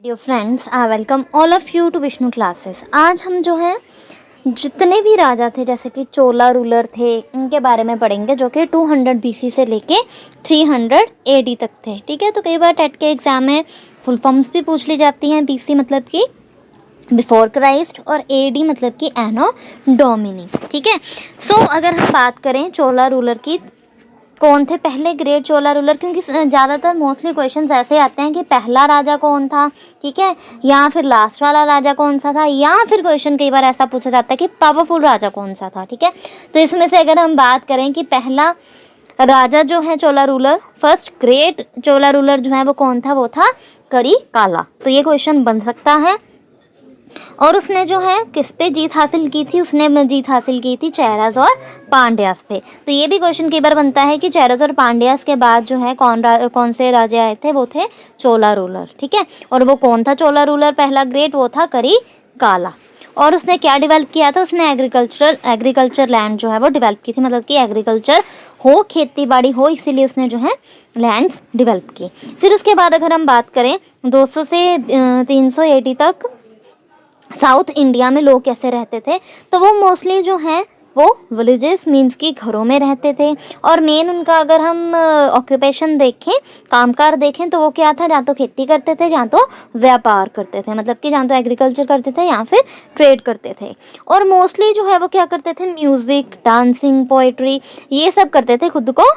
Dear friends, I welcome all of you to Vishnu classes. आज हम जो है जितने भी राजा थे जैसे कि चोला रूलर थे इनके बारे में पढ़ेंगे, जो कि 200 बीसी से लेके 300 एडी तक थे। ठीक है, तो कई बार टेट के एग्जाम में फुल फॉर्म्स भी पूछ ली जाती हैं। बीसी मतलब कि बिफोर क्राइस्ट और एडी मतलब कि एनो डोमिनी। ठीक है, सो अगर हम बात करें चोला रूलर की, कौन थे पहले ग्रेट चोला रूलर, क्योंकि ज़्यादातर मोस्टली क्वेश्चंस ऐसे आते हैं कि पहला राजा कौन था, ठीक है, या फिर लास्ट वाला राजा कौन सा था, या फिर क्वेश्चन कई बार ऐसा पूछा जाता है कि पावरफुल राजा कौन सा था। ठीक है, तो इसमें से अगर हम बात करें कि पहला राजा जो है चोला रूलर, फर्स्ट ग्रेट चोला रूलर जो है वो कौन था, वो था करिकाला। तो ये क्वेश्चन बन सकता है। और उसने जो है किस पे जीत हासिल की थी, उसने जीत हासिल की थी चेरास और पांड्यास पे। तो ये भी क्वेश्चन कई बार बनता है कि चेरास और पांड्यास के बाद जो है कौन से राजे आए थे, वो थे चोला रूलर। ठीक है, और वो कौन था चोला रूलर पहला ग्रेट, वो था करिकाला। और उसने क्या डेवलप किया था, उसने एग्रीकल्चर लैंड जो है वो डेवलप की थी, मतलब कि एग्रीकल्चर हो, खेती बाड़ी हो, इसीलिए उसने जो है लैंड्स डेवलप की। फिर उसके बाद अगर हम बात करें 200 से 300 एडी तक साउथ इंडिया में लोग कैसे रहते थे, तो वो मोस्टली जो हैं वो विलेजेस मीन्स कि घरों में रहते थे। और मेन उनका अगर हम ऑक्यूपेशन देखें, कामकाज देखें, तो वो क्या था, जहाँ तो खेती करते थे, जहाँ तो व्यापार करते थे, मतलब कि जहाँ तो एग्रीकल्चर करते थे या फिर ट्रेड करते थे। और मोस्टली जो है वो क्या करते थे, म्यूज़िक, डांसिंग, पोइट्री, ये सब करते थे खुद को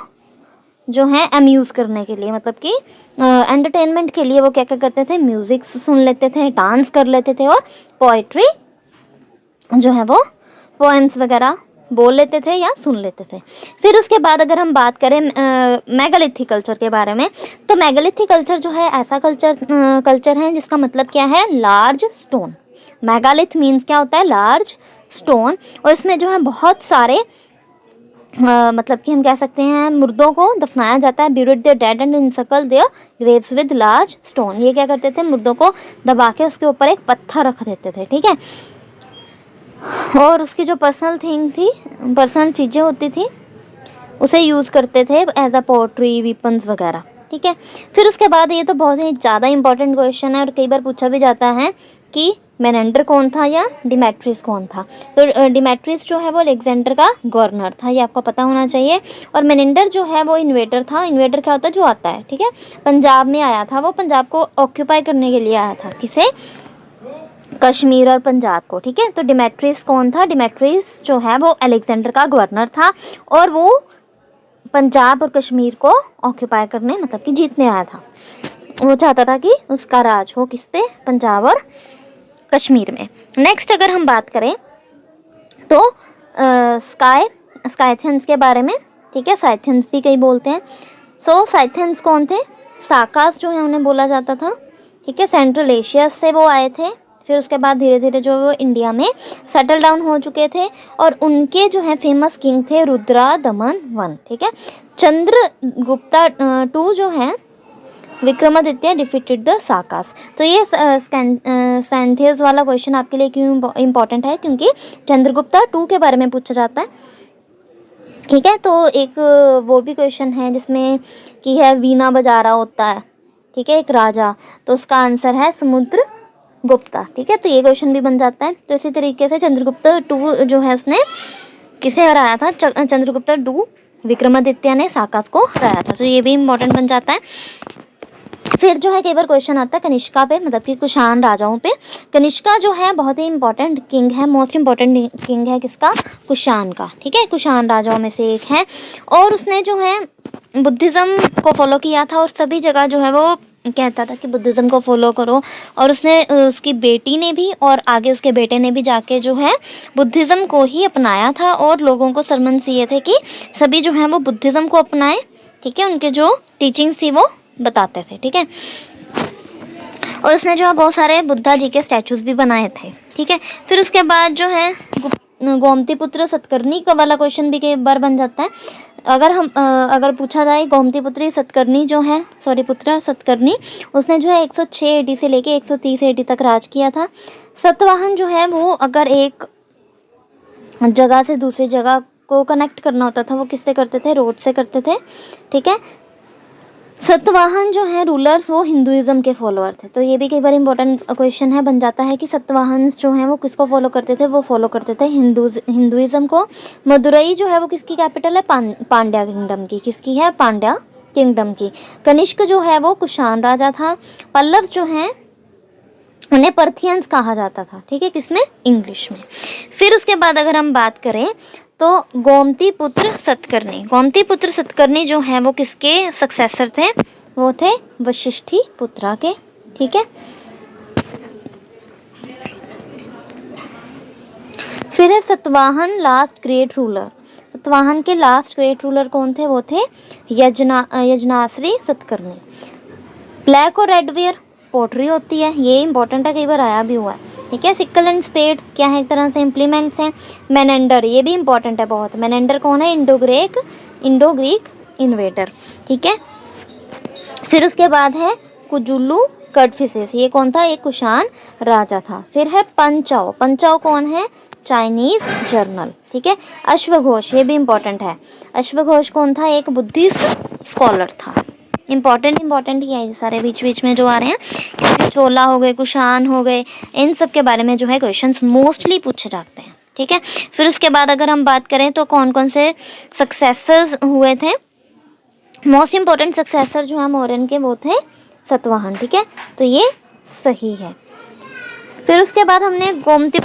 जो है अम्यूज़ करने के लिए, मतलब कि एंटरटेनमेंट के लिए वो क्या क्या करते थे, म्यूज़िक सुन लेते थे, डांस कर लेते थे, और पोइट्री जो है वो पोएम्स वगैरह बोल लेते थे या सुन लेते थे। फिर उसके बाद अगर हम बात करें मेगालिथिक कल्चर के बारे में, तो मेगालिथिक कल्चर जो है ऐसा कल्चर है जिसका मतलब क्या है, लार्ज स्टोन। मेगालिथ मीन्स क्या होता है, लार्ज स्टोन। और इसमें जो है बहुत सारे मतलब कि हम कह सकते हैं मुर्दों को दफनाया जाता है, buried their dead and encircle their graves with large stone. ये क्या करते थे, मुर्दों को दबा के उसके ऊपर एक पत्थर रख देते थे। ठीक है, और उसकी जो पर्सनल चीज़ें होती थी उसे यूज़ करते थे एज अ पोट्री, वीपन्स वगैरह। ठीक है, फिर उसके बाद ये तो बहुत ही ज़्यादा इंपॉर्टेंट क्वेश्चन है और कई बार पूछा भी जाता है कि मेनेंडर कौन था या डिमेट्रियस कौन था। तो डिमेट्रियस जो है वो अलेक्जेंडर का गवर्नर था, ये आपको पता होना चाहिए। और मेनेंडर जो है वो इन्वेडर था। इन्वेडर क्या होता है, जो आता है। ठीक है, पंजाब में आया था, वो पंजाब को ऑक्यूपाई करने के लिए आया था, किसे, कश्मीर और पंजाब को। ठीक है, तो डिमेट्रियस कौन था, डिमेट्रियस जो है वो अलेक्जेंडर का गवर्नर था और वो पंजाब और कश्मीर को ऑक्यूपाई करने, मतलब कि जीतने आया था। वो चाहता था कि उसका राज हो किस पे, पंजाब और कश्मीर में। नेक्स्ट अगर हम बात करें तो स्काइथियंस के बारे में। ठीक है, साइथियंस भी कई बोलते हैं। सो साइथियंस कौन थे, साकास जो है उन्हें बोला जाता था। ठीक है, सेंट्रल एशिया से वो आए थे। फिर उसके बाद धीरे धीरे जो वो इंडिया में सेटल डाउन हो चुके थे और उनके जो है फेमस किंग थे रुद्रदमन वन। ठीक है, चंद्रगुप्ता टू जो है विक्रमादित्य डिफीटेड द साकास। तो ये सैंथियस वाला क्वेश्चन आपके लिए क्यों इम्पोर्टेंट है, क्योंकि चंद्रगुप्ता टू के बारे में पूछा जाता है। ठीक है, तो एक वो भी क्वेश्चन है जिसमें कि है वीणा बजा रहा होता है, ठीक है, एक राजा, तो उसका आंसर है समुद्रगुप्ता। ठीक है, तो ये क्वेश्चन भी बन जाता है। तो इसी तरीके से चंद्रगुप्ता टू जो है उसने किसे हराया था, चंद्रगुप्ता टू विक्रमादित्य ने साकास को हराया था, तो ये भी इम्पोर्टेंट बन जाता है। फिर जो है कई बार क्वेश्चन आता है कनिष्का पे, मतलब कि कुषाण राजाओं पे। कनिष्का जो है बहुत ही इंपॉर्टेंट किंग है, मोस्ट इंपॉर्टेंट किंग है किसका, कुषाण का। ठीक है, कुषाण राजाओं में से एक है और उसने जो है बुद्धिज़्म को फॉलो किया था और सभी जगह जो है वो कहता था कि बुद्धिज़्म को फॉलो करो। और उसने उसकी बेटी ने भी और आगे उसके बेटे ने भी जाके जो है बुद्धिज़्म को ही अपनाया था और लोगों को सरमन ये थे कि सभी जो है वो बुद्धिज़्म को अपनाएं। ठीक है, उनके जो टीचिंग्स थी वो बताते थे। ठीक है, और उसने जो है बहुत सारे बुद्धा जी के स्टैचूज भी बनाए थे। ठीक है, फिर उसके बाद जो है गोमती पुत्र सतकर्णी का वाला क्वेश्चन भी कई बार बन जाता है। अगर पूछा जाए गोमती पुत्री सतकर्णी जो है, पुत्र सतकर्णी, उसने जो है 106 एडी से लेके 130 एडी तक राज किया था। सतवाहन जो है वो अगर एक जगह से दूसरी जगह को कनेक्ट करना होता था वो किससे करते थे, रोड से करते थे। ठीक है, सतवाहन जो है रूलर्स वो हिंदुइज्म के फॉलोअर थे। तो ये भी कई बार इंपॉर्टेंट क्वेश्चन है बन जाता है कि सतवाहन जो हैं वो किसको फॉलो करते थे, वो फॉलो करते थे हिंदुइज्म को। मदुरई जो है वो किसकी कैपिटल है, पांड्या किंगडम की। किसकी है, पांड्या किंगडम की। कनिष्क जो है वो कुषाण राजा था। पल्लव जो है उन्हें पर्थियंस कहा जाता था, ठीक है, किसमें, इंग्लिश में। फिर उसके बाद अगर हम बात करें तो गोमती पुत्र सतकर्णी। गोमती पुत्र सतकर्णी जो है वो किसके सक्सेसर थे, वो थे वशिष्ठी पुत्रा के, ठीक है। फिर है Satavahana last great ruler. Satavahana के लास्ट ग्रेट रूलर कौन थे, वो थे यजनाश्री सतकर्णी। ब्लैक और रेड वेयर पोट्री होती है, ये इंपॉर्टेंट है, कई बार आया भी हुआ है, ठीक है। सिक्कल एंड स्पेड क्या है, एक तरह से इम्प्लीमेंट्स हैं। मेनेंडर ये भी इंपॉर्टेंट है बहुत। मेनेंडर कौन है, इंडो ग्रीक इन्वेडर, ठीक है। फिर उसके बाद है कुजुल्लू कडफिसेस, ये कौन था, एक कुषाण राजा था। फिर है पंचाओ। पंचाओ कौन है, चाइनीज जर्नल, ठीक है। अश्वघोष ये भी इंपॉर्टेंट है। अश्वघोष कौन था, एक बुद्धिस्ट स्कॉलर था। इंपॉर्टेंट ही है सारे बीच बीच में जो आ रहे हैं। चोला हो गए, कुषाण हो गए, इन सब के बारे में जो है क्वेश्चंस मोस्टली पूछे जाते हैं, ठीक है। फिर उसके बाद अगर हम बात करें तो कौन कौन से सक्सेसर्स हुए थे, मोस्ट इंपॉर्टेंट सक्सेसर जो है मौर्यन के वो थे सतवाहन, ठीक है, तो ये सही है। फिर उसके बाद हमने गोमती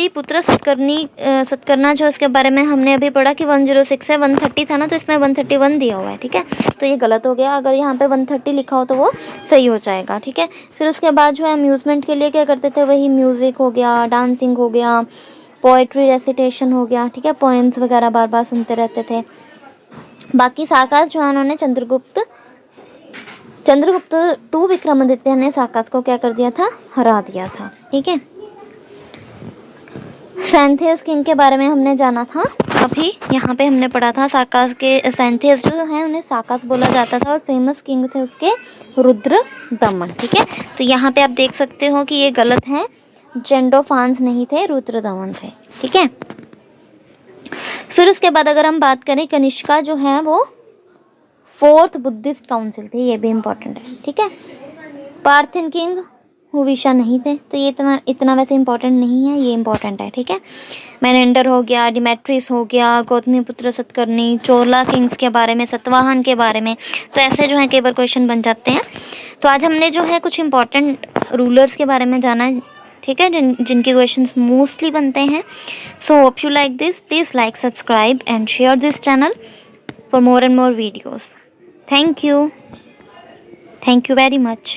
पुत्र सतकर्णा जो इसके बारे में हमने अभी पढ़ा कि 106 है, 130 था ना, तो इसमें 131 दिया हुआ है, ठीक है, तो ये गलत हो गया। अगर यहाँ पे 130 लिखा हो तो वो सही हो जाएगा, ठीक है। फिर उसके बाद जो है अम्यूज़मेंट के लिए क्या करते थे, वही म्यूज़िक हो गया, डांसिंग हो गया, पोइट्री रेसिटेशन हो गया, ठीक है, पोएम्स वगैरह बार बार सुनते रहते थे। बाकी साकास जो है उन्होंने चंद्रगुप्त टू विक्रमादित्य ने साकास को क्या कर दिया था, हरा दिया था, ठीक है। सैंथियस किंग के बारे में हमने जाना था, अभी यहाँ पे हमने पढ़ा था साकास के सैंथियस जो है उन्हें साकास बोला जाता था और फेमस किंग थे उसके रुद्र दमन, ठीक है। तो यहाँ पे आप देख सकते हो कि ये गलत है, जेंडोफान्स नहीं थे, रुद्र दमन थे, ठीक है। फिर उसके बाद अगर हम बात करें कनिष्का जो है वो 4th बुद्धिस्ट काउंसिल थी, ये भी इम्पोर्टेंट है, ठीक है। पार्थियन किंग हुविशा नहीं थे, तो ये इतना वैसे इंपॉर्टेंट नहीं है, ये इंपॉर्टेंट है, ठीक है। मेनेंडर हो गया, डिमेट्रिस हो गया, गौतमी पुत्र सतकर्णी, चोला किंग्स के बारे में, सतवाहन के बारे में, तो ऐसे जो है कई बार क्वेश्चन बन जाते हैं। तो आज हमने जो है कुछ इंपॉर्टेंट रूलर्स के बारे में जाना है, ठीक है, जिनके क्वेश्चंस मोस्टली बनते हैं। So hope you like this, please like, subscribe and share this channel for more and more videos. Thank you very much.